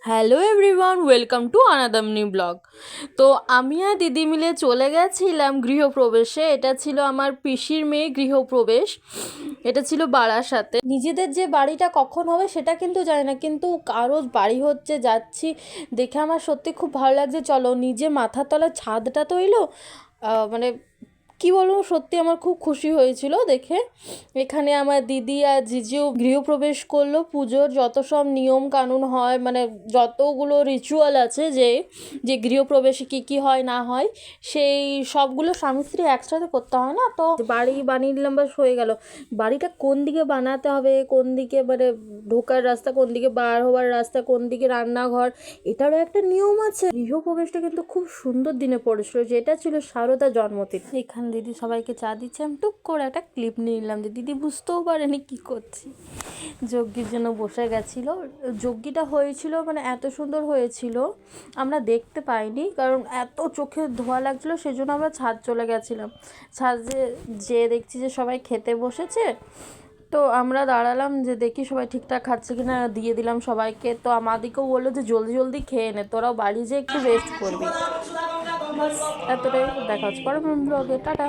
Hello everyone, welcome to another new blog. তো আমি আর দিদি মিলে চলে গেছিলাম গৃহপ্রবেশে। এটা ছিল আমার পিসির মেয়ে গৃহপ্রবেশ। এটা ছিল বারাসাতে। নিজেদের যে বাড়িটা কখন হবে সেটা কিন্তু জানি না, কিন্তু কারো বাড়ি হচ্ছে যাচ্ছি দেখে আমার সত্যি খুব ভালো লাগছে। চলো, নিজে মাথার তলার ছাদটা তো এলো, মানে কি বলবো, সত্যি আমার খুব খুশি হয়েছিল দেখে। এখানে আমার দিদি আর জিজিও গৃহপ্রবেশ করলো। পুজোর যত সব নিয়ম কানুন হয়, মানে যতগুলো রিচুয়াল আছে, যে যে গৃহপ্রবেশে কী কী হয় না হয়, সেই সবগুলো স্বামী স্ত্রী একসাথে করতে হয় না। তো বাড়ি বানিয়ে নিলাম, বাস হয়ে গেল। বাড়িটা কোন দিকে বানাতে হবে, কোন দিকে মানে ঢোকার রাস্তা, কোন দিকে বার হওয়ার রাস্তা, কোন দিকে রান্নাঘর, এটারও একটা নিয়ম আছে। গৃহপ্রবেশটা কিন্তু খুব সুন্দর দিনে পড়েছিল, যেটা ছিল শারদা জন্মদিন। এখানে দিদি সবাইকে চা দিচ্ছে, আমি টুক করে একটা ক্লিপ নিয়ে নিলাম, যে দিদি বুঝতেও পারেনি কী করছি। যজ্ঞির জন্য বসে গেছিলো। যজ্ঞিটা হয়েছিল মানে এত সুন্দর হয়েছিল, আমরা দেখতে পাইনি, কারণ এত চোখে ধোয়া লাগছিলো, সেজন্য আমরা ছাদ চলে গেছিলাম। ছাদে যে দেখছি যে সবাই খেতে বসেছে, তো আমরা দাঁড়ালাম যে দেখি সবাই ঠিকঠাক খাচ্ছে কিনা, দিয়ে দিলাম সবাইকে। তো আমাদেরকেও বললো যে জলদি জলদি খেয়ে নে, তোরাও বাড়ি যেয়ে একটু রেস্ট করবি। বাস এতটাই। দেখা হচ্ছে পরে ব্লগে, টাটা।